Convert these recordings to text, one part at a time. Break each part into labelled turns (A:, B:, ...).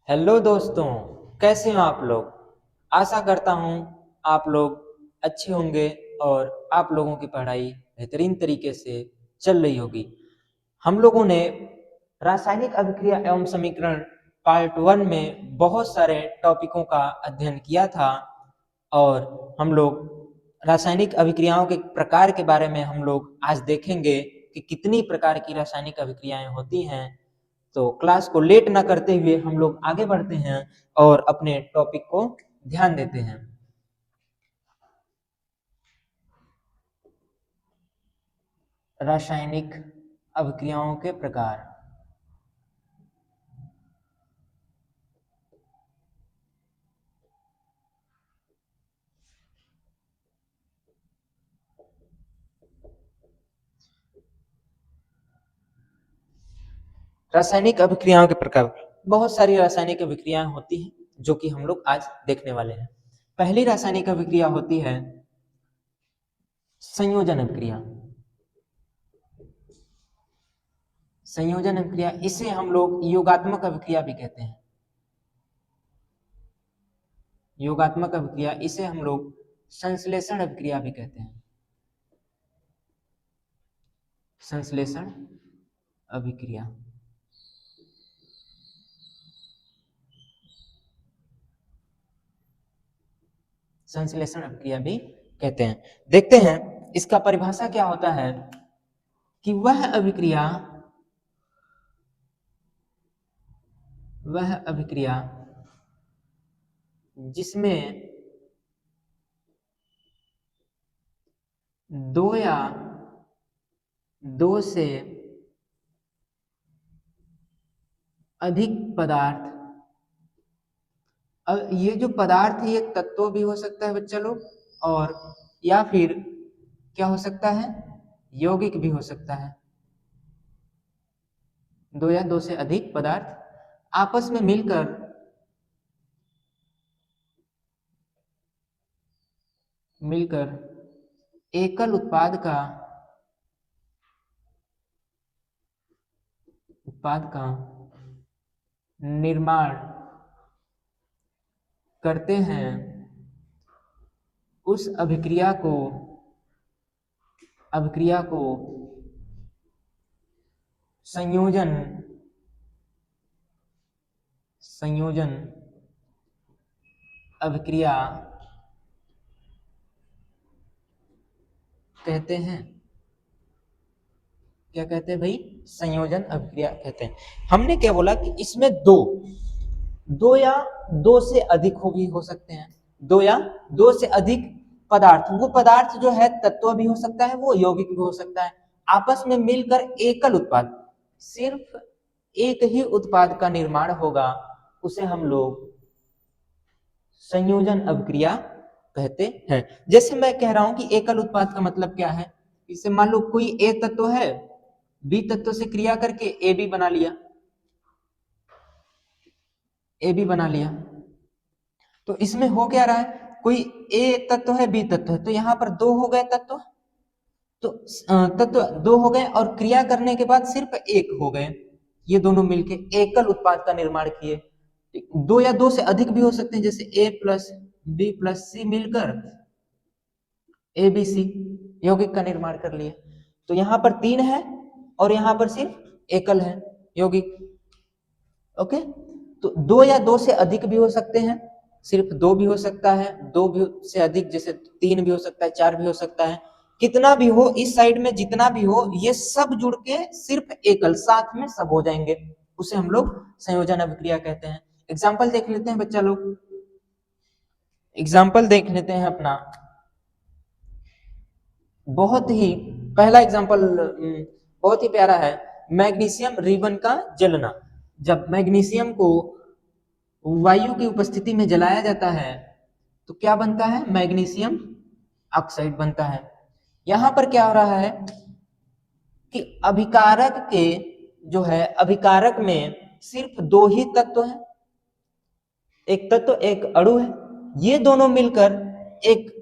A: Hello दोस्तों, कैसे हो आप लोग। आशा करता हूँ आप लोग अच्छे होंगे और आप लोगों की पढ़ाई बेहतरीन तरीके से चल रही होगी। हम लोगों ने रासायनिक अभिक्रिया एवं समीकरण पार्ट वन में बहुत सारे टॉपिकों का अध्ययन किया था और हम लोग रासायनिक अभिक्रियाओं के प्रकार के बारे में हम लोग आज देखेंगे कि कितनी प्रकार की रासायनिक अभिक्रियाएं होती हैं। तो क्लास को लेट ना करते हुए हम लोग आगे बढ़ते हैं और अपने टॉपिक को ध्यान देते हैं। रासायनिक अभिक्रियाओं के प्रकार। रासायनिक अभिक्रियाओं के प्रकार। बहुत सारी रासायनिक अभिक्रियाएं होती हैं जो कि हम लोग आज देखने वाले हैं। पहली रासायनिक अभिक्रिया होती है संयोजन अभिक्रिया। संयोजन अभिक्रिया, इसे हम लोग योगात्मक अभिक्रिया भी कहते हैं। योगात्मक अभिक्रिया, इसे हम लोग संश्लेषण अभिक्रिया भी कहते हैं। संश्लेषण अभिक्रिया, संश्लेषण अभिक्रिया भी कहते हैं। देखते हैं इसका परिभाषा क्या होता है कि वह अभिक्रिया जिसमें दो या दो से अधिक पदार्थ, अब ये जो पदार्थ है ये तत्व भी हो सकता है बच्चा लोग, और या फिर क्या हो सकता है, यौगिक भी हो सकता है। दो या दो से अधिक पदार्थ आपस में मिलकर एकल उत्पाद का निर्माण करते हैं, उस अभिक्रिया को संयोजन अभिक्रिया कहते हैं। क्या कहते हैं भाई? संयोजन अभिक्रिया कहते हैं। हमने क्या बोला कि इसमें दो या दो से अधिक भी हो सकते हैं। दो या दो से अधिक पदार्थ, वो पदार्थ जो है तत्व भी हो सकता है, वो यौगिक भी हो सकता है, आपस में मिलकर एकल उत्पाद, सिर्फ एक ही उत्पाद का निर्माण होगा, उसे हम लोग संयोजन अभिक्रिया कहते हैं। जैसे मैं कह रहा हूं कि एकल उत्पाद का मतलब क्या है, इसे मान लो कोई ए तत्व है, बी तत्व से क्रिया करके ए बी बना लिया, तो इसमें हो क्या रहा है, कोई ए तत्व है बी तत्व है, तो यहां पर दो हो गए तत्व, तो तत्व दो हो गए और क्रिया करने के बाद सिर्फ एक हो गए, ये दोनों मिलके एकल उत्पाद का निर्माण किए। दो या दो से अधिक भी हो सकते हैं, जैसे ए प्लस बी प्लस सी मिलकर ए बी सी यौगिक का निर्माण कर लिए। तो यहाँ पर तीन है और यहाँ पर सिर्फ एकल है यौगिक। ओके, तो दो या दो से अधिक भी हो सकते हैं, सिर्फ दो भी हो सकता है, दो भी से अधिक जैसे तीन भी हो सकता है, चार भी हो सकता है, कितना भी हो, इस साइड में जितना भी हो, ये सब जुड़ के सिर्फ एकल, साथ में सब हो जाएंगे, उसे हम लोग संयोजन अभिक्रिया कहते हैं। एग्जाम्पल देख लेते हैं बच्चा लोग, एग्जाम्पल देख लेते हैं अपना। बहुत ही पहला एग्जाम्पल बहुत ही प्यारा है, मैग्नीशियम रिबन का जलना। जब मैग्नीशियम को वायु की उपस्थिति में जलाया जाता है तो क्या बनता है, मैग्नीशियम ऑक्साइड बनता है। यहां पर क्या हो रहा है कि अभिकारक में सिर्फ दो ही तत्व हैं, एक तत्व एक अणु है, ये दोनों मिलकर एक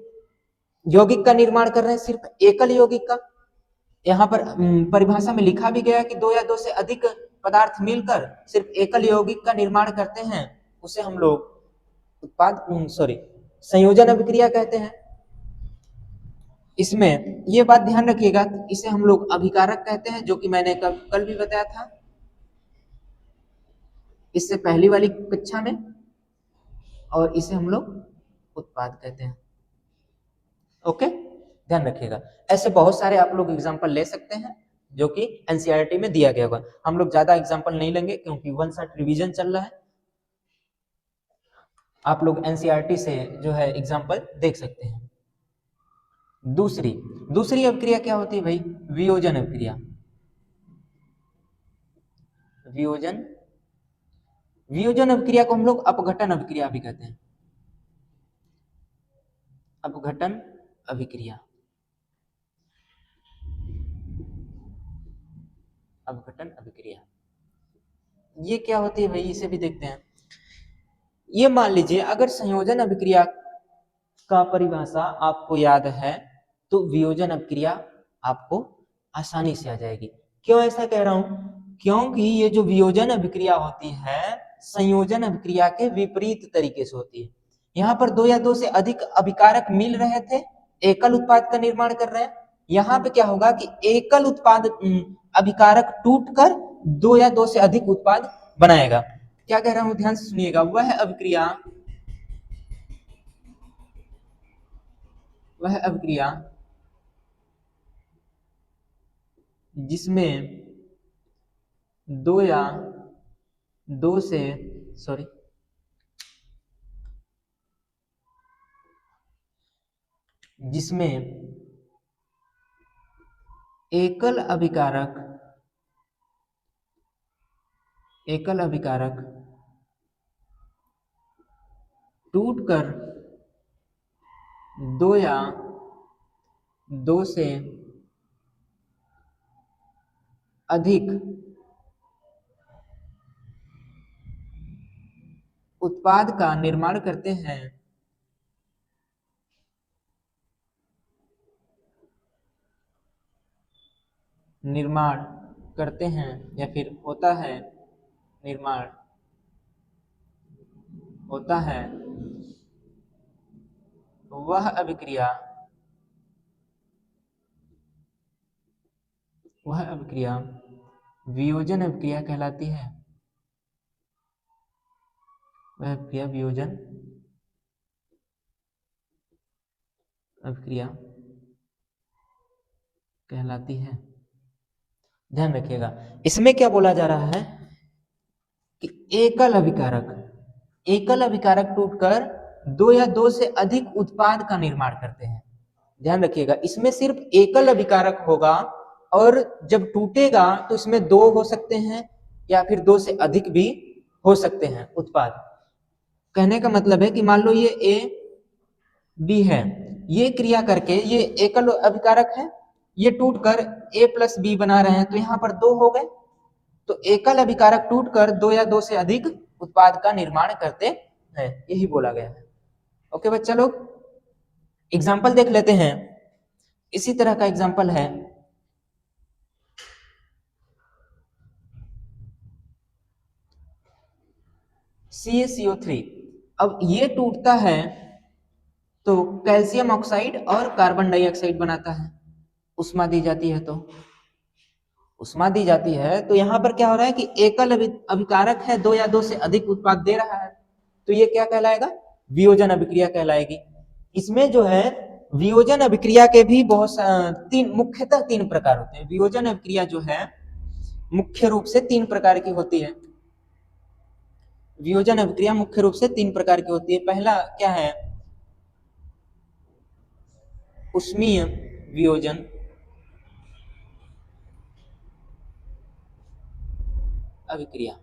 A: यौगिक का निर्माण कर रहे हैं, सिर्फ एकल यौगिक का। यहाँ पर परिभाषा में लिखा भी गया कि दो या दो से अधिक पदार्थ मिलकर सिर्फ एकल यौगिक का निर्माण करते हैं, उसे हम लोग संयोजन अभिक्रिया कहते हैं। इसमें ये बात ध्यान रखिएगा, इसे हम लोग अभिकारक कहते हैं, जो कि मैंने कल भी बताया था इससे पहली वाली कक्षा में, और इसे हम लोग उत्पाद कहते हैं। ओके, ध्यान रखिएगा। ऐसे बहुत सारे आप लोग एग्जांपल ले सकते हैं जो कि एनसीईआरटी में दिया गया होगा। हम लोग ज्यादा एग्जांपल नहीं लेंगे क्योंकि 1 शॉट रिवीजन चल रहा है। आप लोग एनसीईआरटी से जो है एग्जांपल देख सकते हैं। दूसरी अभिक्रिया क्या होती है भाई? वियोजन अभिक्रिया। वियोजन अभिक्रिया को हम लोग अपघटन अभिक्रिया भी कहते हैं। अपघटन अभिक्रिया, अपघटन अभिक्रिया ये क्या होती है भाई, इसे भी देखते हैं। ये मान लीजिए अगर संयोजन अभिक्रिया का परिभाषा आपको याद है तो वियोजन अभिक्रिया आपको आसानी से आ जाएगी। क्यों ऐसा कह रहा हूं? क्योंकि ये जो वियोजन अभिक्रिया होती है संयोजन अभिक्रिया के विपरीत तरीके से होती है। यहाँ पर 2 या 2 से अधिक अभिकारक मिल रहे थे, एकल उत्पाद का निर्माण कर रहे हैं। यहाँ पे क्या होगा कि एकल उत्पाद अभिकारक टूटकर 2 या 2 से अधिक उत्पाद बनाएगा। क्या कह रहा हूं, ध्यान से सुनिएगा। वह अभिक्रिया जिसमें 2 या 2 से जिसमें एकल अभिकारक टूटकर 2 या 2 से अधिक उत्पाद का निर्माण करते हैं, या फिर होता है निर्माण होता है, वह अभिक्रिया वियोजन अभिक्रिया कहलाती है। वह अभिक्रिया वियोजन अभिक्रिया कहलाती है। ध्यान रखिएगा, इसमें क्या बोला जा रहा है कि एकल अभिकारक टूटकर 2 या 2 से अधिक उत्पाद का निर्माण करते हैं। ध्यान रखिएगा, इसमें सिर्फ एकल अभिकारक होगा और जब टूटेगा तो इसमें 2 हो सकते हैं या फिर 2 से अधिक भी हो सकते हैं उत्पाद। कहने का मतलब है कि मान लो ये ए बी है, ये क्रिया करके ये एकल अभिकारक है, ये टूटकर ए प्लस बी बना रहे हैं, तो यहाँ पर 2 हो गए। तो एकल अभिकारक टूटकर 2 या 2 से अधिक उत्पाद का निर्माण करते हैं, यही बोला गया है। ओके बच्चा लोग, एग्जाम्पल देख लेते हैं। इसी तरह का एग्जाम्पल है CaCO3। अब ये टूटता है तो कैल्शियम ऑक्साइड और कार्बन डाइऑक्साइड बनाता है। उष्मा दी जाती है तो यहाँ पर क्या हो रहा है कि एकल अभिकारक है, 2 या 2 से अधिक उत्पाद दे रहा है, तो ये क्या कहलाएगा? वियोजन अभिक्रिया कहलाएगी। इसमें जो है वियोजन अभिक्रिया के भी मुख्यतः 3 प्रकार होते हैं। वियोजन अभिक्रिया जो है मुख्य रूप से 3 प्रकार की होती है। वियोजन अभिक्रिया मुख्य रूप से 3 प्रकार की होती है। पहला क्या है? उष्मीय वियोजन अभिक्रिया।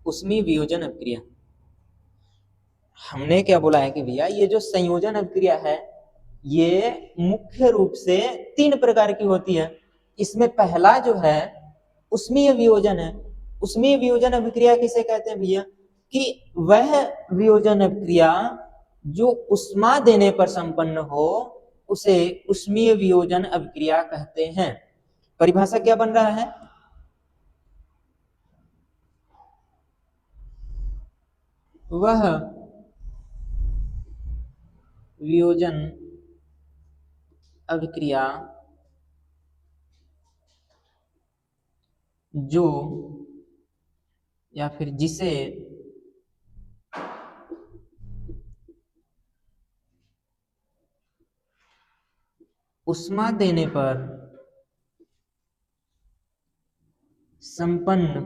A: उष्मीय वियोजन अभिक्रिया, हमने क्या बोला है कि भैया ये जो संयोजन अभिक्रिया है ये मुख्य रूप से 3 प्रकार की होती है। इसमें पहला जो है उष्मीय वियोजन है। उष्मीय वियोजन अभिक्रिया किसे कहते हैं भैया? कि वह वियोजन अभिक्रिया जो उष्मा देने पर संपन्न हो उसे उष्मीय वियोजन अभिक्रिया कहते हैं। परिभाषा क्या बन रहा है? वह वियोजन अभिक्रिया जो या फिर जिसे उष्मा देने पर संपन्न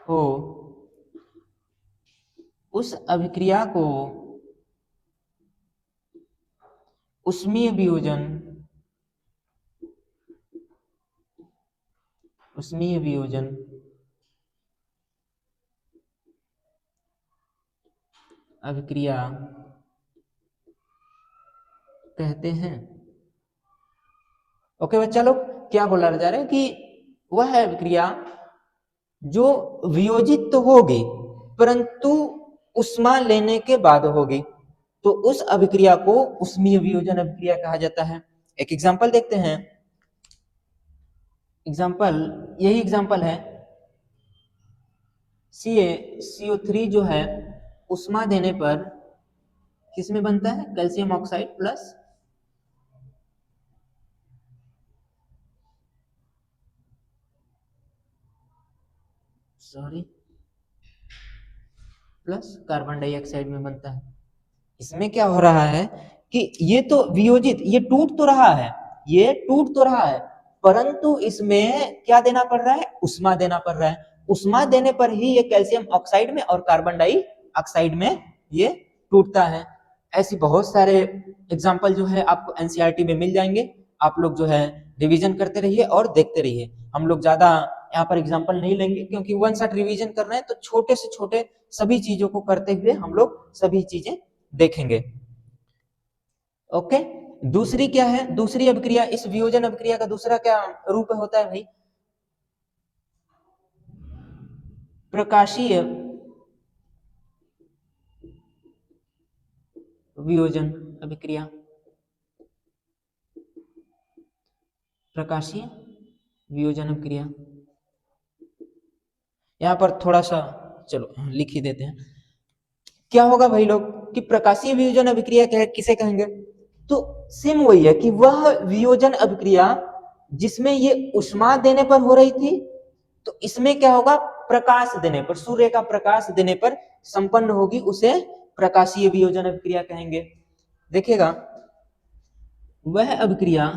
A: हो, उस अभिक्रिया को उष्मीय वियोजन अभिक्रिया कहते हैं। ओके बच्चा लोग, क्या बोला जा रहा है कि वह अभिक्रिया जो वियोजित तो होगी परंतु उष्मा लेने के बाद होगी, तो उस अभिक्रिया को उष्मीय वियोजन अभिक्रिया कहा जाता है। एक एग्जांपल देखते हैं। यही एग्जांपल है, CaCO3 जो है उष्मा देने पर किसमें बनता है? Calcium oxide plus carbon dioxide में बनता है। इसमें क्या हो रहा है कि ये तो वियोजित, ये टूट तो रहा है, परंतु इसमें क्या देना पड़ रहा है? उष्मा देना पड़ रहा है। उष्मा देने पर ही ये कैल्शियम ऑक्साइड में और कार्बन डाइऑक्साइड में ये टूटता है। ऐसी बहुत सारे एग्जाम्पल जो है आपको एनसीईआरटी में मिल जाएंगे। आप लोग जो है रिवीजन करते रहिए और देखते रहिए। हम लोग ज्यादा यहाँ पर एग्जाम्पल नहीं लेंगे क्योंकि वन शॉट रिवीजन कर रहे हैं, तो छोटे से छोटे सभी चीजों को करते हुए हम लोग सभी चीजें देखेंगे। ओके, दूसरी क्या है? दूसरी अभिक्रिया, इस वियोजन अभिक्रिया का दूसरा क्या रूप होता है भाई? प्रकाशीय वियोजन अभिक्रिया। प्रकाशीय वियोजन अभिक्रिया, यहाँ पर थोड़ा सा चलो लिख ही देते हैं। क्या होगा भाई लोग कि प्रकाशीय वियोजन अभिक्रिया किसे कहेंगे? तो सेम वही है कि वह वियोजन अभिक्रिया जिसमें ये उष्मा देने पर हो रही थी, तो इसमें क्या होगा? प्रकाश देने पर, सूर्य का प्रकाश देने पर संपन्न होगी, उसे प्रकाशीय वियोजन अभिक्रिया कहेंगे। देखिएगा, वह अभिक्रिया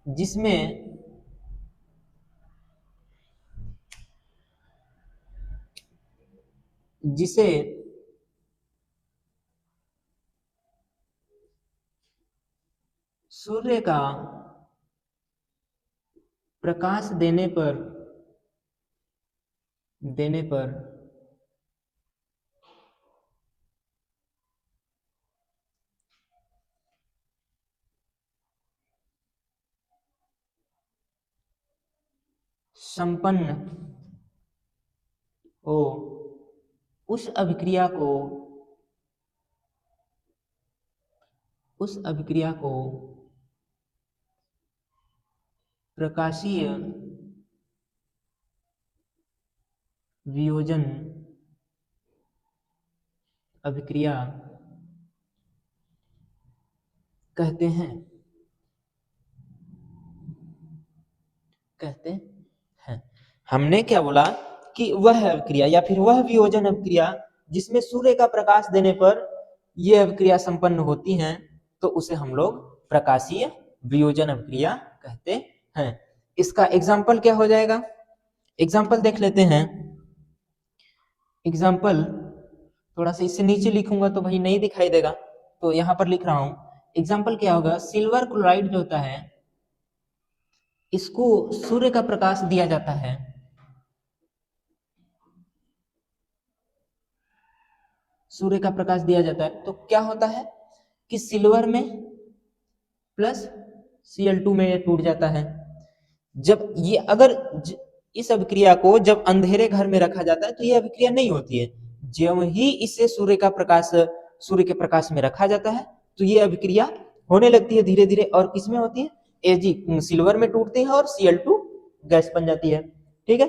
A: जिसमें जिसे सूर्य का प्रकाश देने पर संपन्न हो, उस अभिक्रिया को प्रकाशीय वियोजन अभिक्रिया कहते हैं। हमने क्या बोला कि वह अभिक्रिया या फिर वह वियोजन अभिक्रिया जिसमें सूर्य का प्रकाश देने पर यह अभिक्रिया संपन्न होती हैं, तो उसे हम लोग प्रकाशीय वियोजन अभिक्रिया कहते हैं। इसका एग्जाम्पल क्या हो जाएगा? एग्जाम्पल देख लेते हैं। एग्जाम्पल थोड़ा सा इससे नीचे लिखूंगा तो भाई नहीं दिखाई देगा, तो यहाँ पर लिख रहा हूं। एग्जाम्पल क्या होगा? सिल्वर क्लोराइड जो होता है, इसको सूर्य का प्रकाश दिया जाता है, तो क्या होता है कि सिल्वर में प्लस Cl2 में टूट जाता है। जब ये इस अभिक्रिया को जब अंधेरे घर में रखा जाता है तो यह अभिक्रिया नहीं होती है। जब ही इसे सूर्य के प्रकाश में रखा जाता है तो ये अभिक्रिया होने लगती है धीरे धीरे। और किसमें होती है? Ag सिल्वर में टूटती है और Cl2 गैस बन जाती है। ठीक है,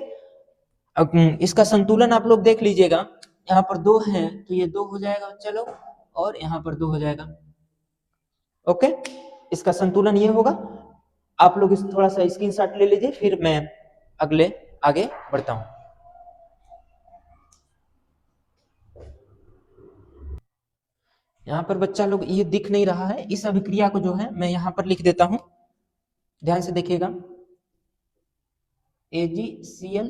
A: अब इसका संतुलन आप लोग देख लीजिएगा, यहाँ पर 2 है तो ये 2 हो जाएगा चलो, और यहाँ पर 2 हो जाएगा। ओके, इसका संतुलन ये होगा। आप लोग इस थोड़ा सा स्क्रीनशॉट ले लीजिए, फिर मैं अगले आगे बढ़ता हूं। यहाँ पर बच्चा लोग ये दिख नहीं रहा है, इस अभिक्रिया को जो है मैं यहाँ पर लिख देता हूं, ध्यान से देखिएगा। AgCl,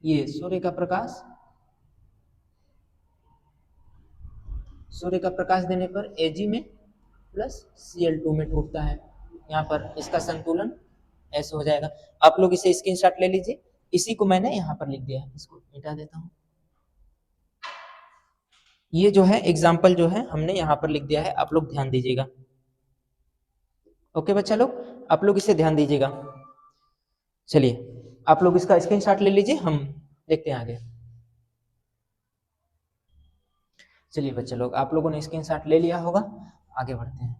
A: ये सूर्य का प्रकाश, सूर्य का प्रकाश देने पर Ag में प्लस Cl2 में टूटता है। यहाँ पर इसका संतुलन ऐसे हो जाएगा। आप लोग इसे स्क्रीनशॉट ले लीजिए, इसी को मैंने यहाँ पर लिख दिया है, इसको मिटा देता हूँ। ये जो है एग्जाम्पल जो है हमने यहाँ पर लिख दिया है, आप लोग ध्यान दीजिएगा। ओके बच्चा लोग, आप लोग इसे ध्यान दीजिएगा। चलिए आप लोग इसका स्क्रीनशॉट ले लीजिए, हम देखते हैं आगे। चलिए बच्चे लोग, आप लोगों ने स्क्रीनशॉट ले लिया होगा, आगे बढ़ते हैं।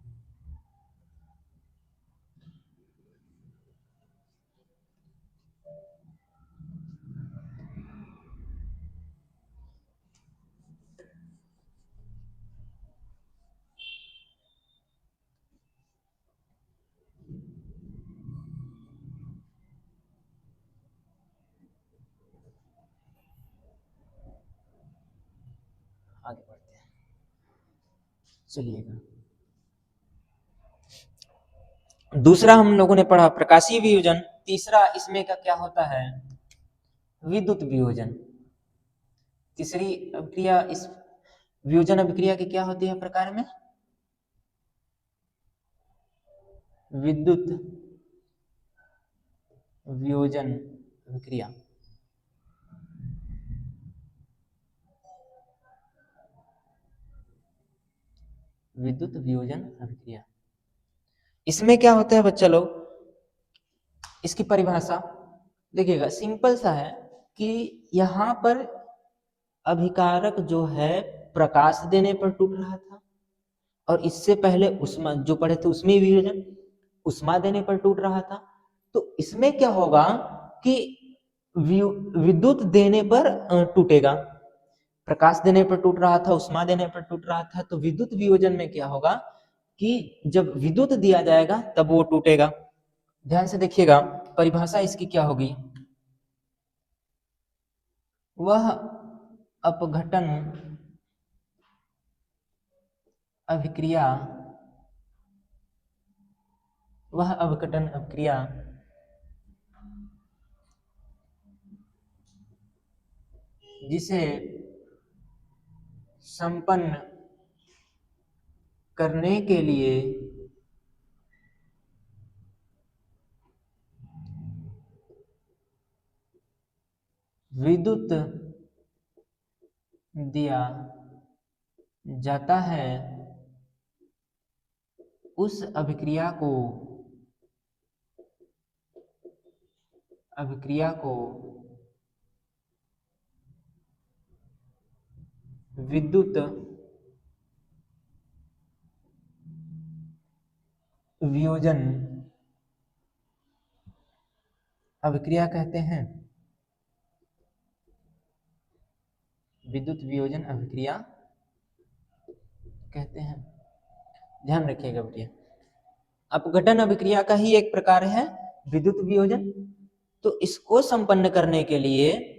A: आगे बढ़ते हैं, चलिएगा। दूसरा हम लोगों ने पढ़ा प्रकाशीय वियोजन। तीसरा इसमें का क्या होता है, विद्युत वियोजन। तीसरी अभिक्रिया इस वियोजन अभिक्रिया की क्या होती है प्रकार में, विद्युत वियोजन अभिक्रिया। विद्युत वियोजन अभिक्रिया, इसमें क्या होता है बच्चा लोग, इसकी परिभाषा देखिएगा, सिंपल सा है कि यहाँ पर अभिकारक जो है प्रकाश देने पर टूट रहा था, और इससे पहले उष्मा जो पढ़े थे उसमें वियोजन उष्मा देने पर टूट रहा था। तो इसमें क्या होगा कि विद्युत देने पर टूटेगा, प्रकाश देने पर टूट रहा था, उष्मा देने पर टूट रहा था। तो विद्युत वियोजन में क्या होगा कि जब विद्युत दिया जाएगा तब वो टूटेगा। ध्यान से देखिएगा, परिभाषा इसकी क्या होगी, वह अपघटन अभिक्रिया, वह अपघटन अभिक्रिया जिसे संपन्न करने के लिए विद्युत दिया जाता है, उस अभिक्रिया को विद्युत वियोजन अभिक्रिया कहते हैं। विद्युत वियोजन अभिक्रिया कहते हैं, ध्यान रखिएगा बेटिया। अपघटन अभिक्रिया का ही एक प्रकार है विद्युत वियोजन। तो इसको संपन्न करने के लिए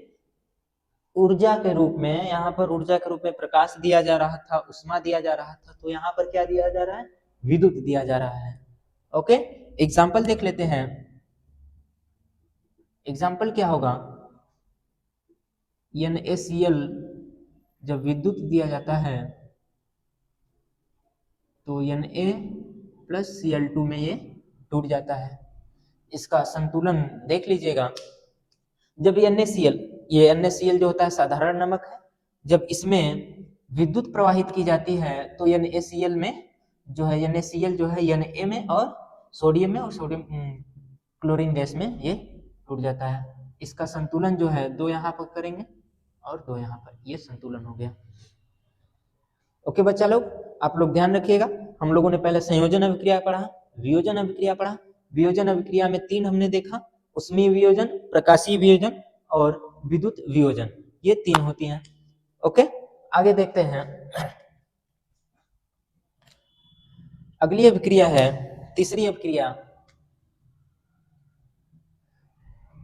A: ऊर्जा के रूप में, यहाँ पर ऊर्जा के रूप में प्रकाश दिया जा रहा था, उष्मा दिया जा रहा था, तो यहाँ पर क्या दिया जा रहा है, विद्युत दिया जा रहा है। ओके, एग्जाम्पल देख लेते हैं। एग्जाम्पल क्या होगा, NaCl जब विद्युत दिया जाता है तो Na प्लस Cl2 में ये टूट जाता है। इसका संतुलन देख लीजिएगा। जब NaCl, ये NaCl जो होता है साधारण नमक है, जब इसमें विद्युत प्रवाहित की जाती है तो NaCl में जो है, NaCl जो है Na में और सोडियम में, और सोडियम क्लोरीन गैस में ये टूट जाता है। इसका संतुलन जो है 2 यहाँ पर करेंगे और 2 यहाँ पर, ये संतुलन हो गया। ओके बच्चा लोग, आप लोग ध्यान रखिएगा। हम लोगों ने पहले संयोजन अभिक्रिया पढ़ा, वियोजन अभिक्रिया पढ़ा। वियोजन अभिक्रिया में 3 हमने देखा, उष्मीय वियोजन, प्रकाशीय वियोजन और विद्युत वियोजन, ये 3 होती हैं। ओके, आगे देखते हैं। अगली अभिक्रिया है तीसरी अभिक्रिया,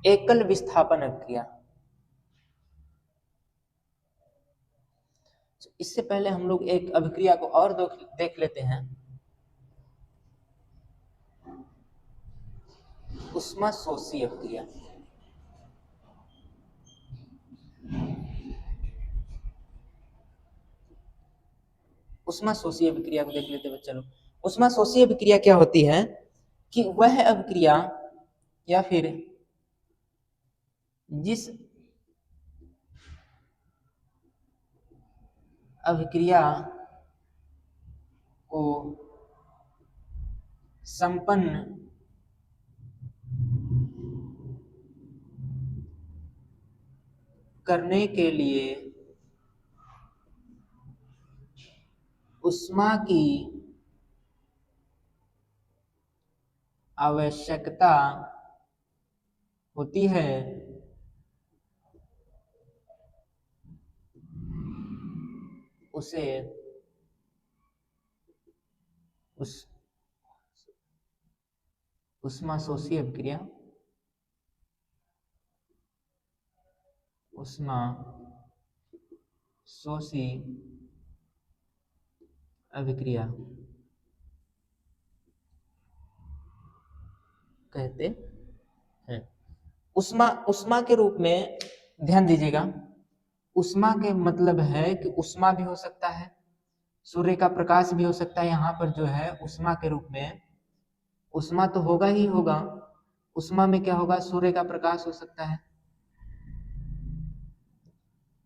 A: एकल विस्थापन अभिक्रिया। इससे पहले हम लोग एक अभिक्रिया को और देख लेते हैं, उष्मा शोषी अभिक्रिया। उष्मा शोषी अभिक्रिया को देख लेते हैं बच्चों। उष्मा शोषी अभिक्रिया क्या होती है कि वह अभिक्रिया या फिर जिस अभिक्रिया को संपन्न करने के लिए उष्मा की आवश्यकता होती है, उसे उष्मा शोषी अभिक्रिया, उष्मा शोषी अभिक्रिया कहते हैं। उष्मा के रूप में ध्यान दीजिएगा, उष्मा के मतलब है कि उष्मा भी हो सकता है, सूर्य का प्रकाश भी हो सकता है। यहाँ पर जो है उष्मा के रूप में, उष्मा तो होगा ही होगा, उष्मा में क्या होगा, सूर्य का प्रकाश हो सकता है,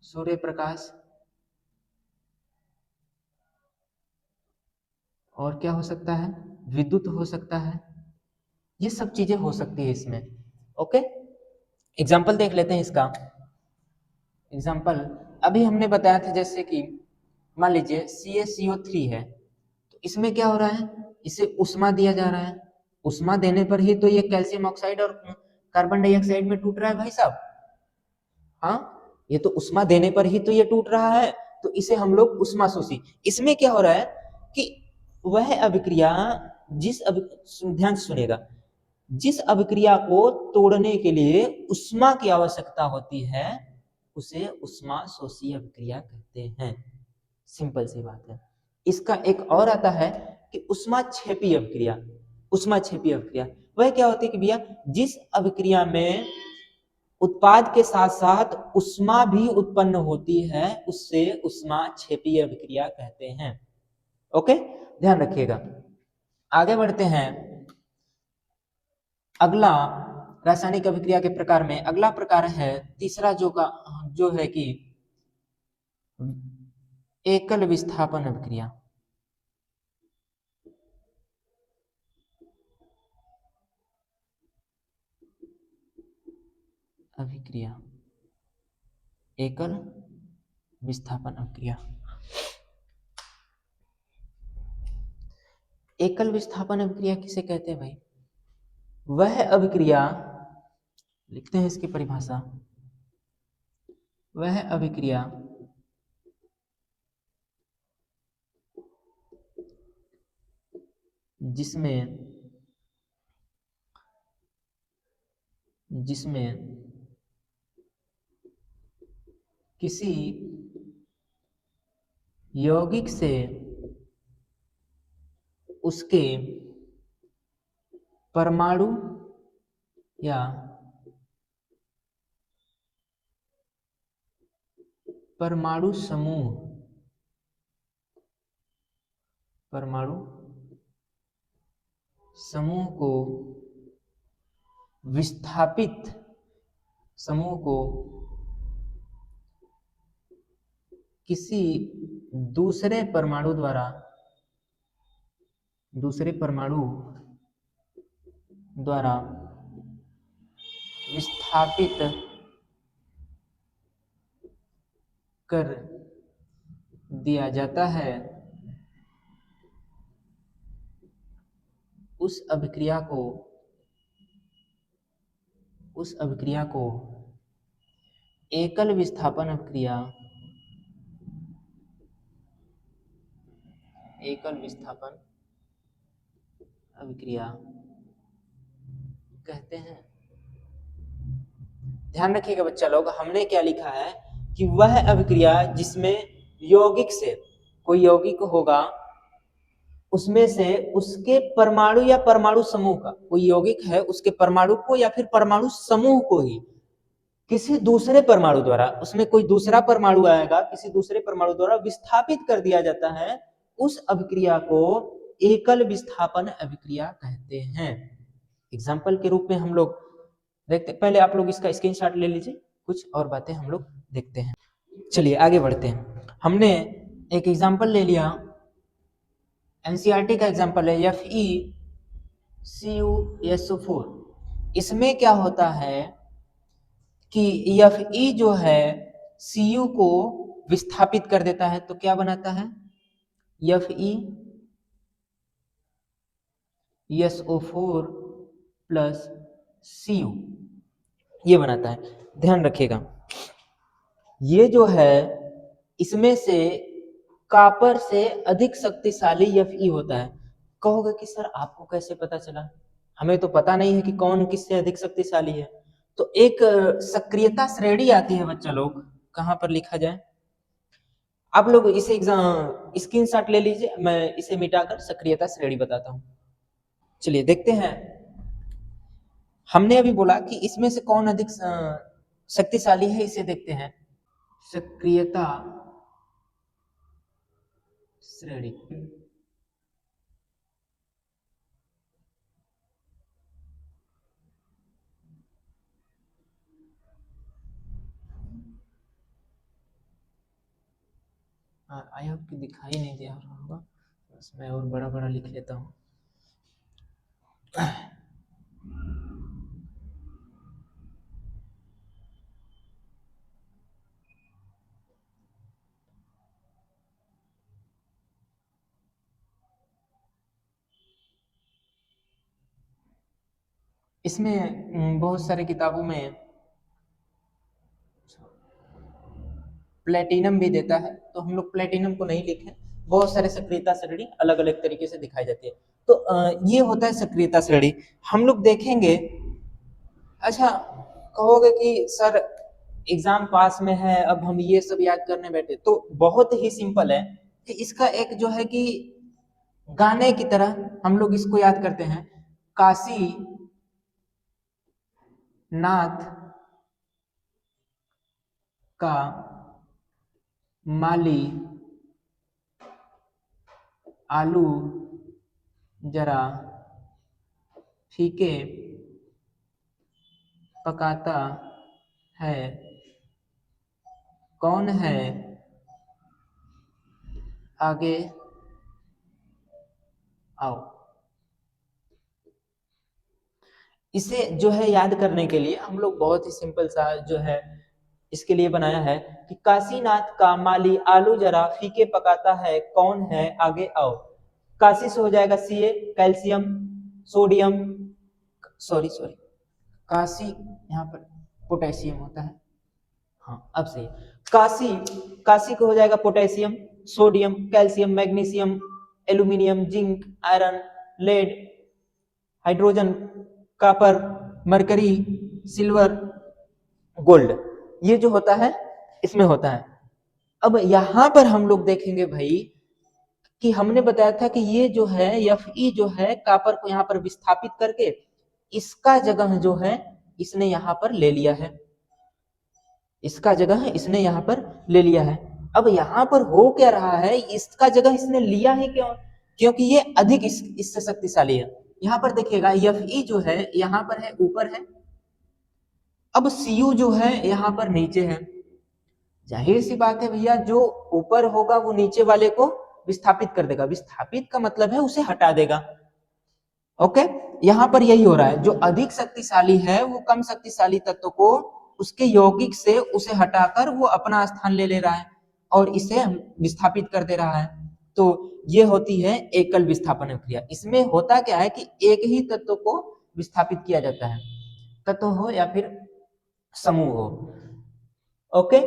A: सूर्य प्रकाश, और क्या हो सकता है, विद्युत हो सकता है, ये सब चीजें हो सकती है इसमें। ओके, एग्जाम्पल देख लेते हैं इसका। एग्जाम्पल अभी हमने बताया था, जैसे कि मान लीजिए CaCO3 है, तो इसमें क्या हो रहा है, इसे उष्मा दिया जा रहा है, उष्मा देने पर ही तो ये कैल्शियम ऑक्साइड और कार्बन डाइऑक्साइड में टूट रहा है भाई साहब। हाँ, ये तो उष्मा देने पर ही तो ये टूट रहा है, तो इसे हम लोग उष्मा शोषी। इसमें क्या हो रहा है कि वह अभिक्रिया ध्यान से सुनेगा, जिस अभिक्रिया को तोड़ने के लिए उष्मा की आवश्यकता होती है, उसे उष्मा शोषी अभिक्रिया कहते हैं। सिंपल सी बात है। इसका एक और आता है कि उष्मा क्षेपी अभिक्रिया। उष्मा क्षेपी अभिक्रिया वह क्या होती है कि भैया, जिस अभिक्रिया में उत्पाद के साथ साथ उष्मा भी उत्पन्न होती है, उससे उष्मा क्षेपी अभिक्रिया कहते हैं। ओके, ध्यान रखिएगा। आगे बढ़ते हैं। अगला रासायनिक अभिक्रिया के प्रकार में अगला प्रकार है तीसरा, जो है कि एकल विस्थापन अभिक्रिया। अभिक्रिया एकल विस्थापन अभिक्रिया। एकल विस्थापन अभिक्रिया किसे कहते हैं भाई? वह अभिक्रिया, लिखते हैं इसकी परिभाषा, वह अभिक्रिया जिसमें किसी यौगिक से उसके परमाणु या परमाणु समूह को विस्थापित समूह को किसी दूसरे परमाणु द्वारा विस्थापित कर दिया जाता है, उस अभिक्रिया को एकल विस्थापन अभिक्रिया कहते हैं। ध्यान रखिएगा बच्चा लोग, हमने क्या लिखा है कि वह अभिक्रिया जिसमें यौगिक से कोई यौगिक होगा, उसमें से उसके परमाणु या परमाणु समूह का, कोई यौगिक है उसके परमाणु को या फिर परमाणु समूह को ही किसी दूसरे परमाणु द्वारा, उसमें कोई दूसरा परमाणु आएगा, किसी दूसरे परमाणु द्वारा विस्थापित कर दिया जाता है, उस अभिक्रिया को एकल विस्थापन अभिक्रिया कहते हैं। एग्जाम्पल के रूप में हम लोग देखते, पहले आप लोग इसका स्क्रीनशॉट ले लीजिए, कुछ और बातें हम लोग देखते हैं। चलिए आगे बढ़ते हैं। हमने एक एग्जाम्पल ले लिया, एनसीईआरटी का एग्जाम्पल है FeCuSO4। इसमें क्या होता है कि Fe जो है Cu को विस्थापित कर देता है, तो क्या बनाता है FeSO4 प्लस Cu, ये बनाता है। ध्यान रखिएगा, ये जो है इसमें से कॉपर से अधिक शक्तिशाली Fe होता है। कहोगे कि सर आपको कैसे पता चला, हमें तो पता नहीं है कि कौन किससे अधिक शक्तिशाली है। तो एक सक्रियता श्रेणी आती है बच्चा लोग, कहां पर लिखा जाए, आप लोग इसे स्क्रीनशॉट ले लीजिए, मैं इसे मिटाकर सक्रियता श्रेणी बताता हूं। चलिए देखते हैं, हमने अभी बोला कि इसमें से कौन अधिक शक्तिशाली है, इसे देखते हैं। सक्रियता श्रेणी, आई होप कि दिखाई नहीं दे रहा होगा, बस मैं और बड़ा बड़ा लिख लेता हूँ। इसमें बहुत सारे किताबों में प्लेटिनम भी देता है, तो हम लोग प्लेटिनम को नहीं लिखें। बहुत सारे सक्रियता श्रेणी अलग अलग तरीके से दिखाई जाती है। तो ये होता है सक्रियता श्रेणी। हम लोग देखेंगे, अच्छा कहोगे कि सर एग्जाम पास में है, अब हम ये सब याद करने बैठे, तो बहुत ही सिंपल है कि इसका एक जो है कि गाने की तरह हम लोग इसको याद करते हैं। काशी नाथ का माली आलू जरा फीके पकाता है, कौन है आगे आओ। इसे जो है याद करने के लिए हम लोग बहुत ही सिंपल सा जो है इसके लिए बनाया है कि काशीनाथ का माली आलू जरा फीके पकाता है, कौन है आगे आओ। काशी से हो जाएगा Ca, calcium, sodium, sorry Kashi यहाँ पर पोटेशियम होता है, हाँ अब सही। काशी को हो जाएगा potassium, sodium, calcium, magnesium, aluminium, zinc, iron, lead, hydrogen, copper, mercury, silver, gold, ये जो होता है इसमें होता है। अब यहां पर हम लोग देखेंगे भाई कि हमने बताया था कि ये जो है Fe जो है कॉपर को यहाँ पर विस्थापित करके इसका जगह जो है इसने यहाँ पर ले लिया है, इसका जगह इसने यहाँ पर ले लिया है। अब यहाँ पर हो क्या रहा है, इसका जगह इसने लिया है क्यों, क्योंकि ये अधिक इससे शक्तिशाली है। यहाँ पर देखिएगा Fe जो है यहाँ पर है, ऊपर है, अब Cu जो है यहाँ पर नीचे है। जाहिर सी बात है भैया, जो ऊपर होगा वो नीचे वाले को विस्थापित कर देगा, विस्थापित का मतलब है उसे हटा देगा। ओके, यहाँ पर यही हो रहा है, जो अधिक शक्तिशाली है वो कम शक्तिशाली तत्व को उसके यौगिक से उसे हटाकर वो अपना स्थान ले ले रहा है और इसे विस्थापित कर दे रहा है। तो ये होती है एकल विस्थापन अभिक्रिया। इसमें होता क्या है कि एक ही तत्व को विस्थापित किया जाता है, तत्व हो या फिर समूह हो। ओके,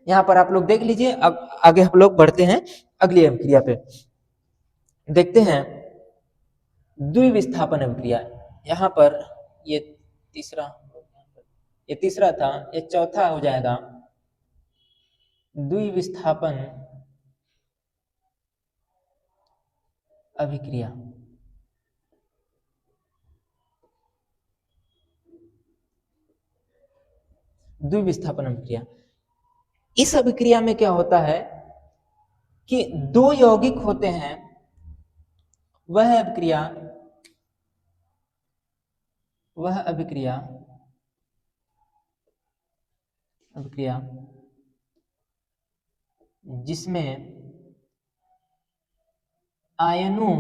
A: यहाँ पर आप लोग देख लीजिए। अब आगे हम लोग बढ़ते हैं अगली अभिक्रिया पे। देखते हैं द्विविस्थापन अभिक्रिया। यहाँ पर ये तीसरा था, ये चौथा हो जाएगा द्विविस्थापन अभिक्रिया। द्विविस्थापन अभिक्रिया, इस अभिक्रिया में क्या होता है कि दो यौगिक होते हैं, वह अभिक्रिया जिसमें आयनों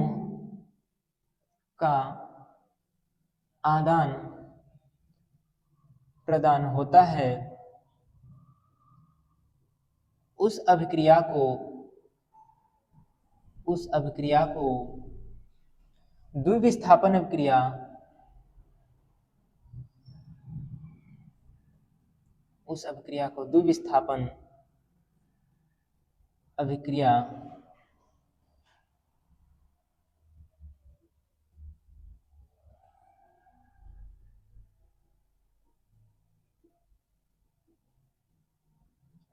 A: का आदान प्रदान होता है, उस अभिक्रिया को द्विविस्थापन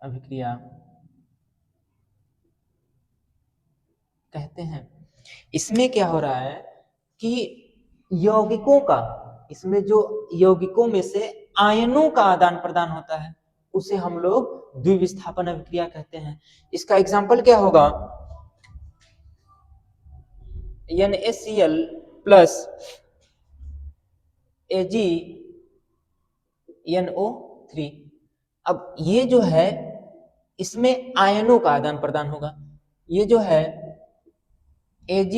A: अभिक्रिया कहते हैं। इसमें क्या हो रहा है कि इसमें जो यौगिकों में से आयनों का आदान प्रदान होता है, उसे हम लोग द्विविस्थापन अभिक्रिया कहते हैं। इसका एग्जाम्पल क्या होगा, NaCl प्लस AgNO3। अब ये जो है, इसमें आयनों का आदान प्रदान होगा। ये जो है Ag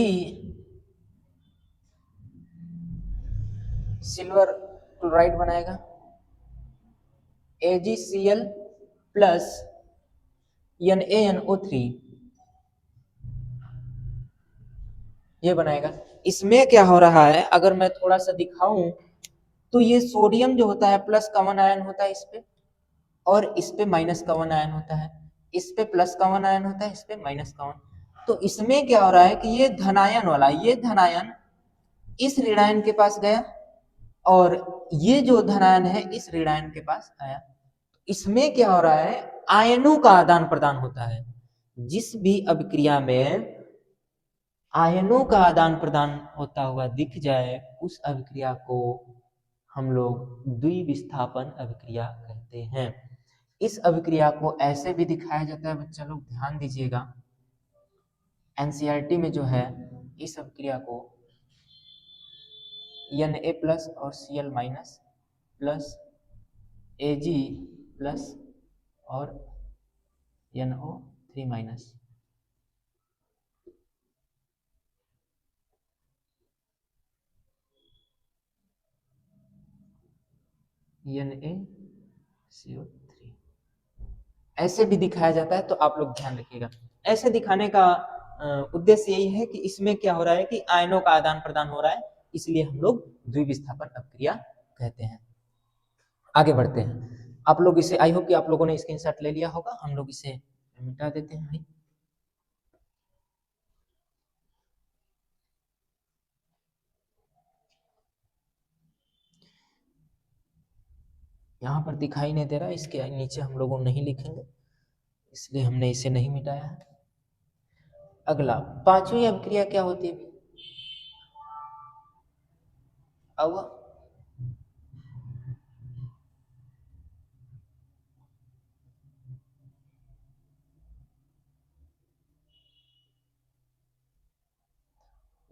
A: सिल्वर क्लोराइड बनाएगा, AgCl प्लस NaNO3 ये बनाएगा। इसमें क्या हो रहा है, अगर मैं थोड़ा सा दिखाऊं तो ये सोडियम जो होता है प्लस का वन आयन होता है इस पे, और इस पे माइनस का वन आयन होता है। इस पे प्लस का वन आयन होता है, इस पे माइनस का वन। तो इसमें क्या हो रहा है कि ये धनायन वाला, ये धनायन इस ऋणायन के पास गया, और ये जो धनायन है इस ऋणायन के पास आया। इसमें क्या हो रहा है, आयनों का आदान प्रदान होता है। जिस भी अभिक्रिया में आयनों का आदान प्रदान होता हुआ दिख जाए, उस अभिक्रिया को हम लोग द्विविस्थापन अभिक्रिया कहते हैं। इस अभिक्रिया को ऐसे भी दिखाया जाता है, बच्चा लोग ध्यान दीजिएगा। एनसीईआरटी में जो है, इस अभिक्रिया को Na प्लस और Cl minus plus Ag plus और NO3 माइनस, NaCO3 ऐसे भी दिखाया जाता है। तो आप लोग ध्यान रखिएगा, ऐसे दिखाने का उद्देश्य यही है कि इसमें क्या हो रहा है कि आयनों का आदान प्रदान हो रहा है, इसलिए हम लोग द्विविस्थापन अभिक्रिया कहते हैं। आगे बढ़ते हैं। आप लोग इसे, आई होप कि आप लोगों ने स्क्रीनशॉट ले लिया होगा। हम लोग इसे मिटा देते हैं भाई। यहाँ पर दिखाई नहीं दे रहा, इसके नीचे हम लोगों नहीं लिखेंगे, इसलिए हमने इसे नहीं मिटाया है। अगला, पांचवी अभिक्रिया क्या होती है?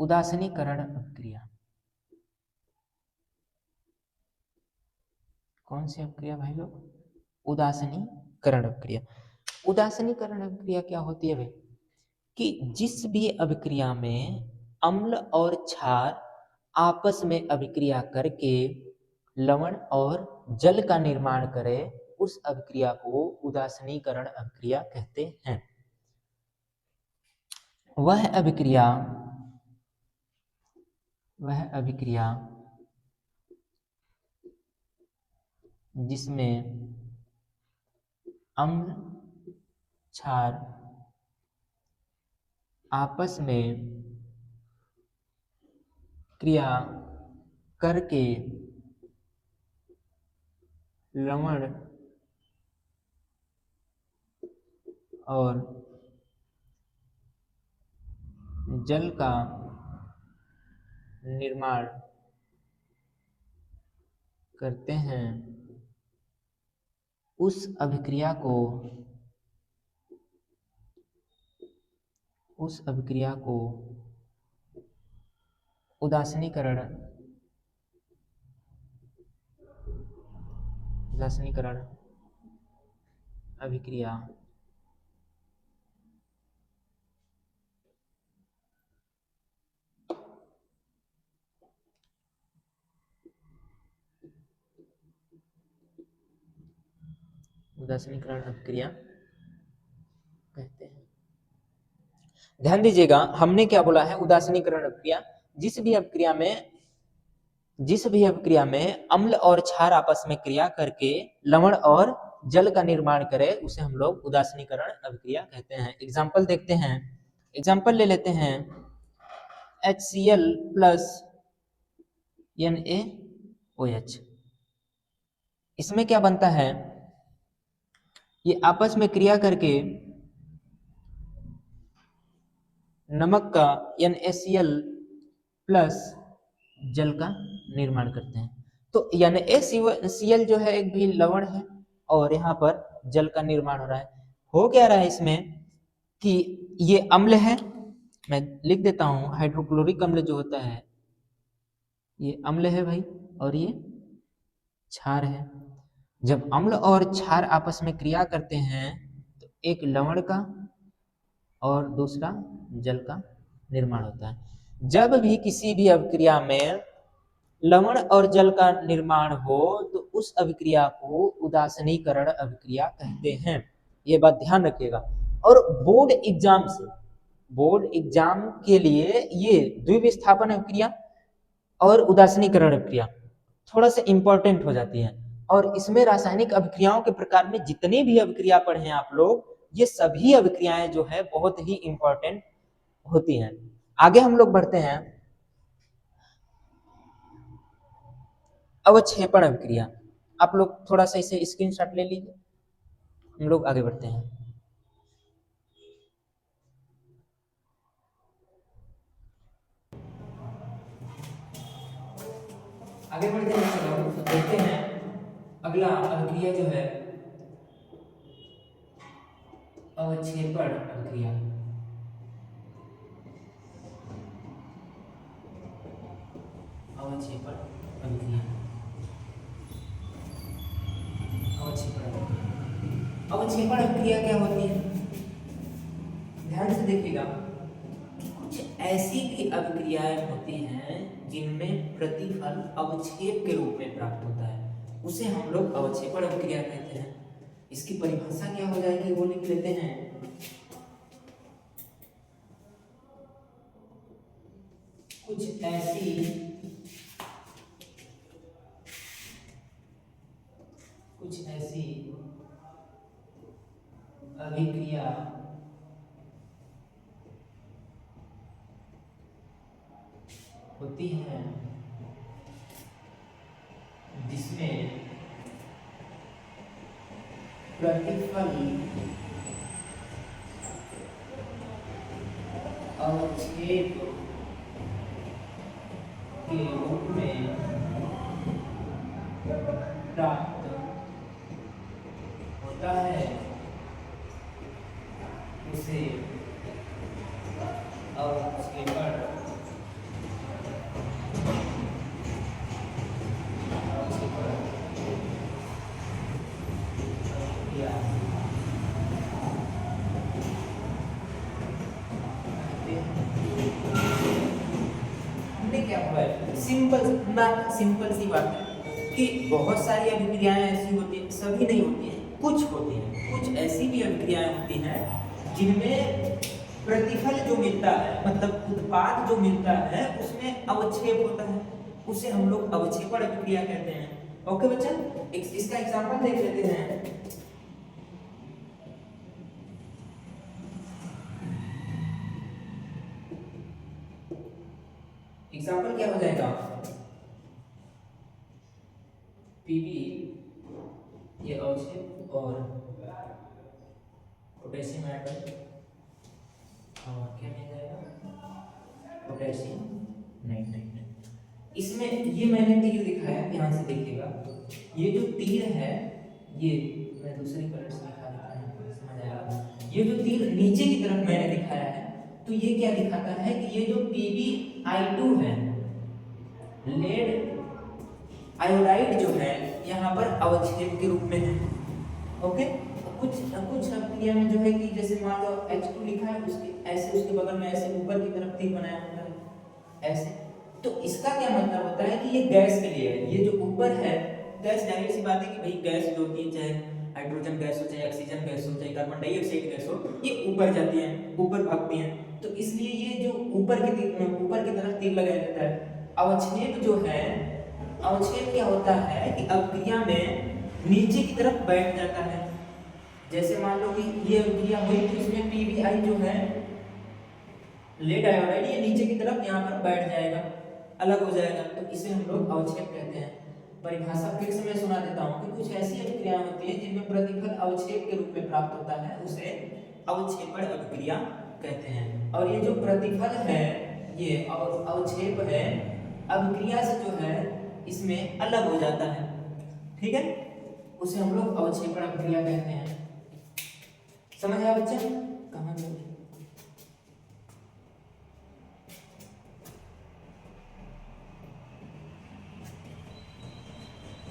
A: उदासीनीकरण अभिक्रिया। कौन सी अभिक्रिया भाई लोग? उदासीनीकरण अभिक्रिया। उदासीनीकरण अभिक्रिया क्या होती है भाई? कि जिस भी अभिक्रिया में अम्ल और क्षार आपस में अभिक्रिया करके लवण और जल का निर्माण करे, उस अभिक्रिया को उदासीनीकरण अभिक्रिया कहते हैं। वह अभिक्रिया जिसमें अम्ल क्षार आपस में क्रिया करके लवण और जल का निर्माण करते हैं, उस अभिक्रिया को उदासीनीकरण अभिक्रिया कहते हैं। ध्यान दीजिएगा, हमने क्या बोला है? उदासीनीकरण अभिक्रिया। जिस भी अभिक्रिया में अम्ल और क्षार आपस में क्रिया करके लवण और जल का निर्माण करे, उसे हम लोग उदासीनीकरण अभिक्रिया कहते हैं। एग्जाम्पल देखते हैं, एग्जाम्पल ले लेते हैं। HCl प्लस NaOH, इसमें क्या बनता है? ये आपस में क्रिया करके नमक का NaCl प्लस जल का निर्माण करते हैं। तो NaCl जो है एक भी लवण है और यहाँ पर जल का निर्माण हो रहा है। हो क्या रहा है इसमें कि ये अम्ल है, मैं लिख देता हूं, हाइड्रोक्लोरिक अम्ल जो होता है ये अम्ल है भाई, और ये क्षार है। जब अम्ल और क्षार आपस में क्रिया करते हैं तो एक लवण का और दूसरा जल का निर्माण होता है। जब भी किसी भी अभिक्रिया में लवण और जल का निर्माण हो तो उस अभिक्रिया को उदासीनीकरण अभिक्रिया कहते हैं। ये बात ध्यान रखिएगा। और बोर्ड एग्जाम के लिए ये द्विविस्थापन अभिक्रिया और उदासीनीकरण अभिक्रिया थोड़ा सा इंपॉर्टेंट हो जाती है। और इसमें रासायनिक अभिक्रियाओं के प्रकार में जितनी भी अभिक्रिया पढ़े हैं आप लोग, ये सभी अभिक्रियाएं जो है बहुत ही इंपॉर्टेंट होती हैं। आगे हम लोग बढ़ते हैं। अवक्षेपण अभिक्रिया, आप लोग थोड़ा सा इसे स्क्रीनशॉट ले लीजिए, हम लोग आगे बढ़ते हैं। आगे बढ़ते हैं, चलो देखते हैं अगला अभिक्रिया जो है अवक्षेपण अभिक्रिया। अवक्षेपण अभिक्रिया क्या होती है? ध्यान से देखिएगा, कुछ ऐसी भी अभिक्रियाएं होती हैं जिनमें प्रतिफल अवक्षेप के रूप में प्राप्त होता है, उसे हम लोग अवक्षेपण अभिक्रिया कहते हैं। इसकी परिभाषा क्या हो जाएगी वो लिख लेते हैं। कुछ ऐसी अभिक्रिया होती हैं जिसमें प्रतिफल अवक्षेप के रूप में प्राप्त होता है, उसे अवक्षेपण सिंपल सी बात है कि बहुत सारी अभिक्रियाएं ऐसी होती हैं, सभी नहीं होती हैं, कुछ होती हैं। कुछ ऐसी भी अभिक्रियाएं होती हैं जिनमें प्रतिफल जो मिलता है मतलब उत्पाद जो मिलता है उसमें अवक्षेप होता है, उसे हम लोग अवक्षेपण अभिक्रिया कहते हैं। ओके बच्चा, इसका एग्जांपल देख लेते हैं। एग्जांपल क्या हो जाएगा, पीबी ये अवक्षेप और पोटेशियम आयन और क्या मिल जाएगा, पोटेशियम नाइट्रेट। इसमें ये मैंने तीर दिखाया, ध्यान से देखिएगा, ये जो तीर है ये मैं दूसरी कलर से दिखा देता हूं, समझ आएगा। ये जो तीर नीचे की तरफ मैंने दिखाया है तो ये क्या दिखाता है कि ये जो PbI2 है, लेड आयोडाइड जो है यहाँ पर अवक्षेप के रूप में है। ओके, कुछ क्रिया में जो है कि जैसे मान लो H2 लिखा है, उसके ऐसे उसके बगल में ऐसे ऊपर की तरफ तीर बनाया होता है ऐसे, तो इसका क्या मतलब होता है कि ये गैस के लिए है। ये जो ऊपर है गैस, जाहिर सी बात है कि भाई गैस जो होती है, चाहे हाइड्रोजन गैस हो, चाहे ऑक्सीजन गैस हो, चाहे कार्बन डाइऑक्साइड गैस हो, ये ऊपर जाती है, ऊपर भागती है। तो इसलिए ये जो ऊपर की तरफ तीर लगाया जाता है। अवक्षेप जो है, अवक्षेप क्या होता है कि अभिक्रिया में नीचे की तरफ बैठ जाता है। जैसे मान लो कि ये अभिक्रिया हुई तो इसमें PbI जो है लेड आयोडाइड, ये नीचे की तरफ यहाँ पर बैठ जाएगा, अलग हो जाएगा, तो इसे हम लोग अवक्षेप कहते हैं। परिभाषा फिर से मैं सुना देता हूँ कि कुछ ऐसी अभिक्रिया होती है जिनमें प्रतिफल अवक्षेप के रूप में प्राप्त होता है, उसे अवक्षेपण अभिक्रिया कहते हैं। और ये जो प्रतिफल है, ये अवक्षेप है, अभिक्रिया से जो है इसमें अलग हो जाता है, ठीक है, उसे हम लोग अवक्षेपण अभिक्रिया कहते हैं। समझ आया बच्चा? कहाँ गए?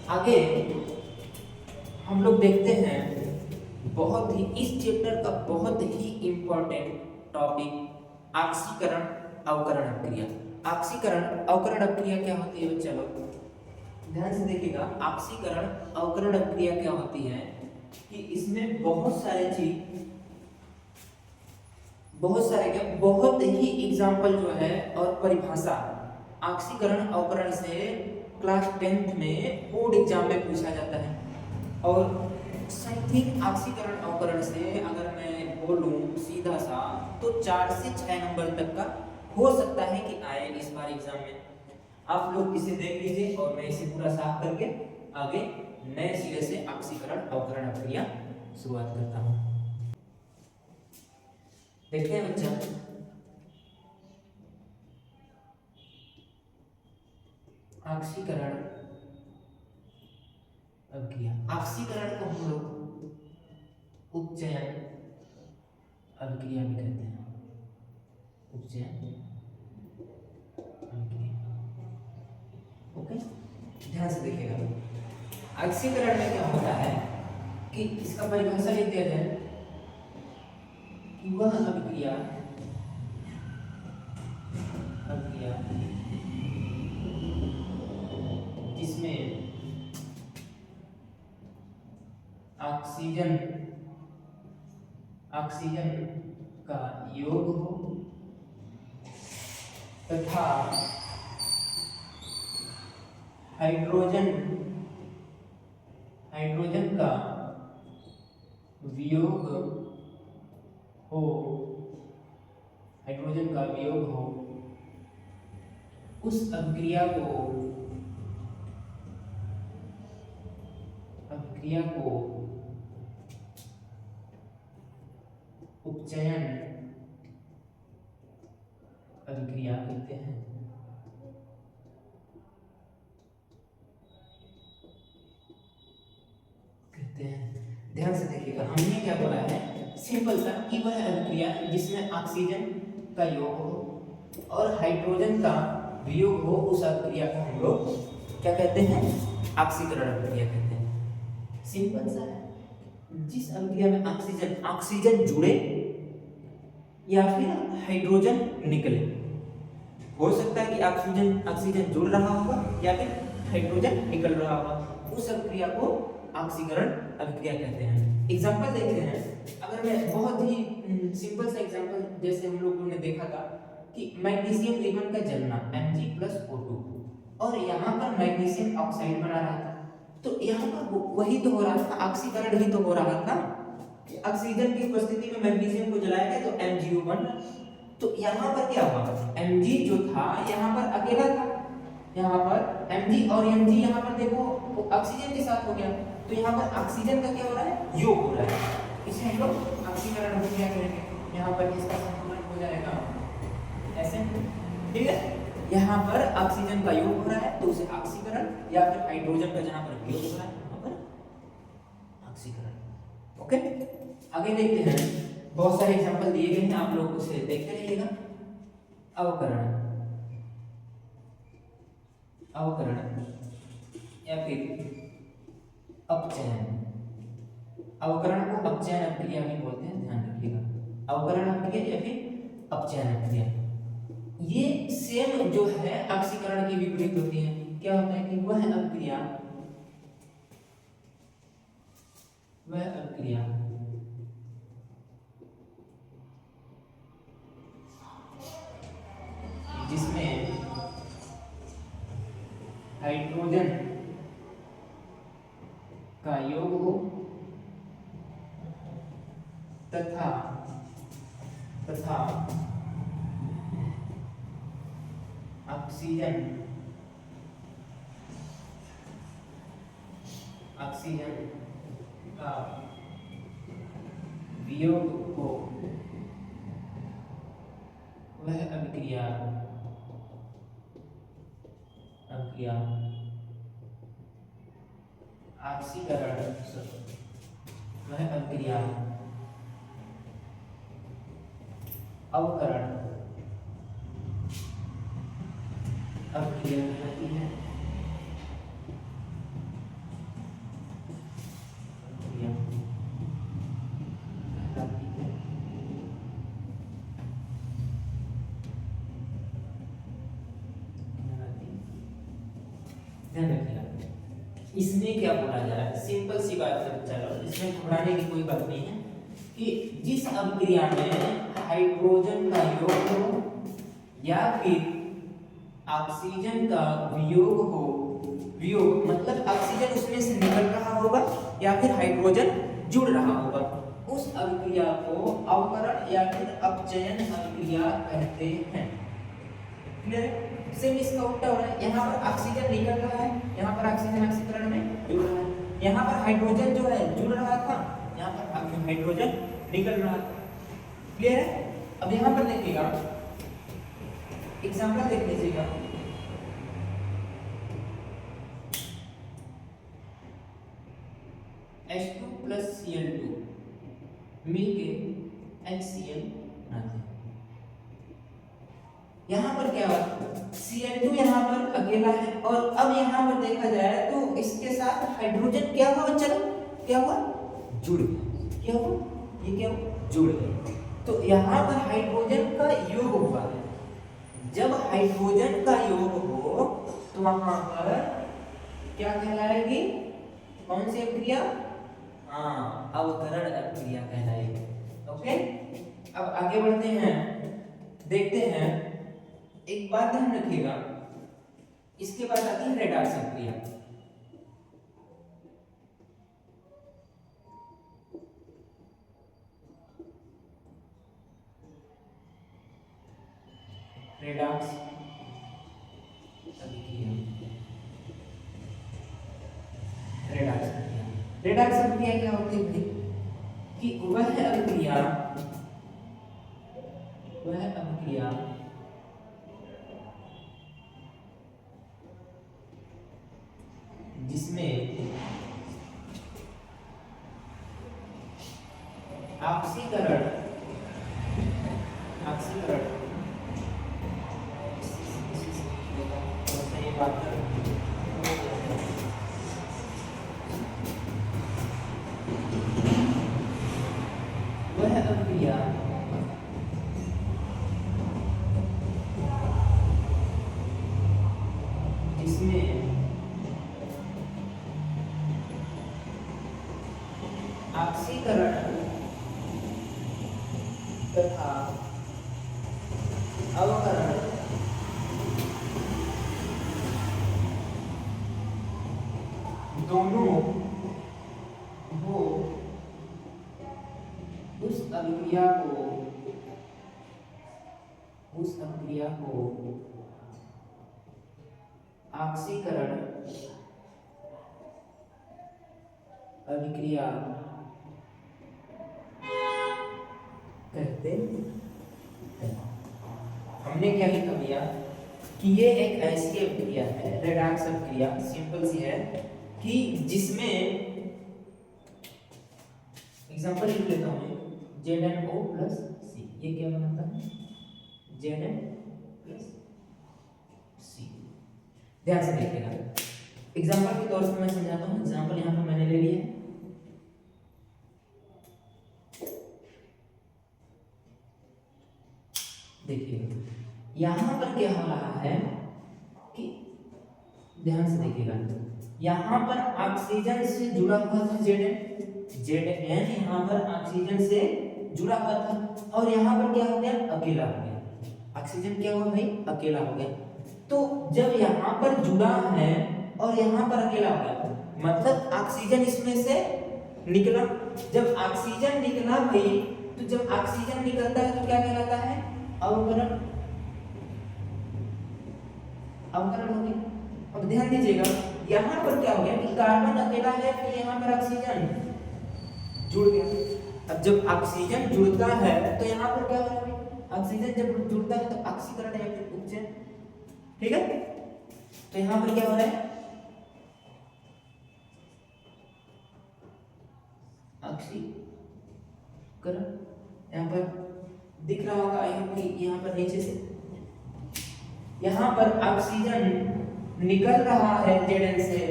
A: आगे हम लोग देखते हैं बहुत ही, इस चैप्टर का बहुत ही इंपॉर्टेंट टॉपिक ऑक्सीकरण अवकरण अभिक्रिया। ऑक्सीकरण अवकरण अभिक्रिया क्या होती है बच्चा लोग? ध्यान से देखिएगा, ऑक्सीकरण अवकरण अभिक्रिया क्या होती है कि इसमें बहुत ही एग्जाम्पल जो है और परिभाषा ऑक्सीकरण अवकरण से क्लास 10th में बोर्ड एग्जाम में पूछा जाता है। और समथिंग ऑक्सीकरण अवकरण से अगर मैं बोलूं सीधा सा तो 4 से 6 नंबर तक का हो सकता है कि आए इस बार एग्जाम में। आप लोग इसे देख लीजिए और मैं इसे पूरा साफ करके आगे नए सिरे से ऑक्सीकरण अवकरण अभिक्रिया शुरुआत करता हूं। देखते हैं बच्चा, ऑक्सीकरण अभिक्रिया। ऑक्सीकरण को हम लोग उपचयन अभिक्रिया भी कहते हैं। उपचयन अभिक्रिया, ओके, ध्यान से देखिएगा। ऑक्सीकरण में क्या होता है कि इसका परिभाषा लिख दिया जाए कि वह अभिक्रिया जिसमें ऑक्सीजन का योग हो तथा हाइड्रोजन का वियोग हो, उस अभिक्रिया को उपचयन अभिक्रिया कहते हैं। ध्यान से देखिएगा, हमने क्या बोला है, सिंपल सा, कि वह अभिक्रिया जिसमें ऑक्सीजन का योग हो और हाइड्रोजन का वियोग हो, उस अभिक्रिया को हम लोग क्या कहते हैं, ऑक्सीकरण अभिक्रिया कहते हैं। सिंपल सा है, जिस अभिक्रिया में ऑक्सीजन जुड़े या फिर हाइड्रोजन निकले, हो सकता है कि ऑक्सीजन जुड़ रहा होगा या फिर हाइड्रोजन निकल रहा होगा, उस अभिक्रिया को ऑक्सीकरण अभिक्रिया कहते हैं। एग्जाम्पल देखते हैं। अगर मैं बहुत ही सिंपल सा एग्जाम्पल, जैसे हम लोगों ने देखा था कि मैग्नीशियम रिबन का जलना Mg+O2, और यहाँ पर मैग्नीशियम ऑक्साइड बना रहा था, तो यहाँ पर वही तो हो रहा था, ऑक्सीकरण ही तो हो रहा था। ऑक्सीजन की उपस्थिति में मैग्नीशियम को जलाया गया तो MgO बन रहा। तो यहाँ पर क्या हुआ, Mg जो था यहाँ पर अकेला था, यहाँ पर Mg और Mg यहाँ पर देखो ऑक्सीजन के साथ हो गया, तो यहाँ पर ऑक्सीजन का क्या हो रहा है, योग हो रहा है। इसे हम लोग ऑक्सीकरण हो गया करेंगे, यहाँ पर इसका संतुलन हो जाएगा ऐसे, ठीक है। यहाँ पर ऑक्सीजन का योग हो रहा है तो उसे ऑक्सीकरण, या फिर हाइड्रोजन का जहाँ पर वियोग हो रहा है वहाँ पर ऑक्सीकरण। ओके, आगे देखते हैं। बहुत सारे एग्जांपल दिए गए हैं, आप लोग उसे देखते रहिएगा। अवकरण, अवकरण या फिर अपचयन। अवकरण को अपचयन अपक्रिया भी बोलते हैं, ध्यान रखिएगा। अवकरण अपक्रिया या फिर अपचयन अपक्रिया, ये सेम जो है ऑक्सीकरण की विपरीत होती है। क्या होता है कि वह अपक्रिया जिसमें हाइड्रोजन का योग हो तथा ऑक्सीजन का वियोग हो, वह अभिक्रिया ऑक्सीकरण, वह अभिक्रिया अवकरण अभिक्रिया कहलाती है। इसमें क्या बोला जा रहा है, सिंपल सी बात है, चलो इसमें घबराने की कोई बात नहीं है कि जिस अभिक्रिया में हाइड्रोजन का योग हो या फिर ऑक्सीजन का वियोग हो, वियोग मतलब ऑक्सीजन उसमें से निकल रहा होगा या फिर हाइड्रोजन जुड़ रहा होगा, उस अभिक्रिया को अवकरण या फिर अपचयन अभिक्रिया कहते हैं। क्लियर? सेम इसका उल्टा हो रहा है, यहाँ पर ऑक्सीजन निकल रहा है, यहाँ पर ऑक्सीजन ऑक्सीकरण में जुड़ रहा है, यहाँ पर हाइड्रोजन जो है जुड़ रहा था, यहाँ पर हाइड्रोजन निकल रहा था। क्लियर है? अब यहाँ पर देखिएगा, एग्जांपल देख लीजिएगा। H2 + Cl2 मिलके HCl बनाते हैं। यहाँ पर क्या हुआ, Cl2 यहाँ पर अकेला है, और अब यहाँ पर देखा जाए तो इसके साथ हाइड्रोजन क्या हुआ, चलो क्या हुआ, जुड़ गया। क्या हुआ, ये क्या हुआ, जुड़ गया। तो यहाँ पर हाइड्रोजन का योग हुआ है। जब हाइड्रोजन का योग हो तो वहां पर क्या कहलाएगी, कौन सी अभिक्रिया, हाँ अवकरण अभिक्रिया कहलाएगी। ओके, अब आगे बढ़ते हैं, देखते हैं। एक बात ध्यान रखिएगा, इसके बाद आती है रेडॉक्स अभिक्रिया। रेडॉक्स अभिक्रिया, रेडॉक्स अभिक्रिया क्या होती है कि वह अभिक्रिया जिसमें ऑक्सीकरण वह अभिक्रिया जिसमें ऑक्सीकरण दोनों वो उस अभिक्रिया को ऑक्सीकरण अभिक्रिया कहते हैं। हमने क्या लिखा भैया कि ये एक ऐसी अभिक्रिया है, रेडॉक्स अभिक्रिया सिंपल सी है, कि जिसमें एग्जांपल लिख लेता हूं ZnO प्लस C, ये क्या बनाता है Zn प्लस C। ध्यान से देखिएगा, एग्जांपल के तौर पर मैं समझाता हूं। एग्जांपल यहां पर मैंने ले लिया है, देखिए यहां पर क्या हो रहा है कि ध्यान से देखिएगा, यहां पर ऑक्सीजन से जुड़ा हुआ था Zn यहां पर ऑक्सीजन से जुड़ा हुआ था, और यहां पर क्या हो गया, अकेला हो गया। ऑक्सीजन क्या हुआ भाई, अकेला हो गया। तो जब यहां पर जुड़ा है और यहां पर अकेला हो गया, मतलब ऑक्सीजन इसमें से निकला। जब ऑक्सीजन निकला भाई, तो जब ऑक्सीजन निकलता है तो क्या कहलाता है, अवकरण। अवकरण हो गया। अब ध्यान दीजिएगा, यहां पर क्या हो गया कि कार्बन अकेला है, फिर यहां पर ऑक्सीजन जुड़ गया। अब जब ऑक्सीजन जुड़ता है तो यहां पर क्या हो रहा है, ऑक्सीजन जब जुड़ता है तो ऑक्सीकरण या फिर उपचयन, ठीक है। तो यहां पर क्या हो रहा है, ऑक्सीकरण। यहां पर दिख रहा होगा आई होप कि यहां पर नीचे से यहां पर ऑक्सीजन निकल रहा है Zn से,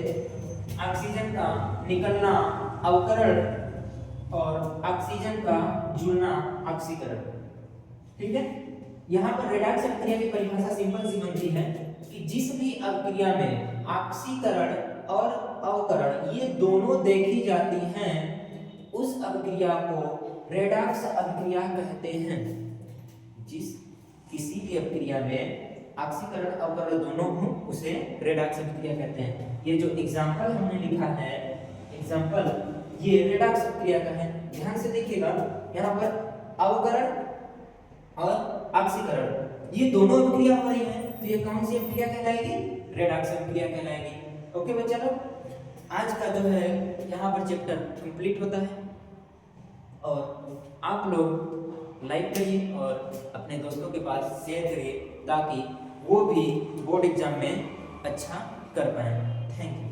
A: ऑक्सीजन का निकलना अवकरण और ऑक्सीजन का जुड़ना ऑक्सीकरण, ठीक है। यहां पर रेडॉक्स अभिक्रिया की परिभाषा सिंपल सी बनती है कि जिस भी अभिक्रिया में ऑक्सीकरण और अवकरण ये दोनों देखी जाती हैं, उस अभिक्रिया को रेडॉक्स अभिक्रिया कहते हैं। जिस किसी भी अभिक्रिया में ऑक्सीकरण अवकरण दोनों हो, उसे रेडॉक्स अभिक्रिया कहते हैं। ये जो एग्जांपल हमने लिखा है, एग्जांपल ये रेडॉक्स अभिक्रिया का है। ध्यान से देखिएगा, यहाँ पर अवकरण और ऑक्सीकरण ये दोनों अभिक्रिया हो रही है, तो ये कौन सी अभिक्रिया कहलाएगी, रेडॉक्स अभिक्रिया कहलाएगी। ओके बच्चा लोग, आज का जो है यहाँ पर चैप्टर कंप्लीट होता है, और आप लोग लाइक करिए और अपने दोस्तों के पास शेयर करिए, ताकि वो भी बोर्ड एग्जाम में अच्छा कर पाए। Thank you.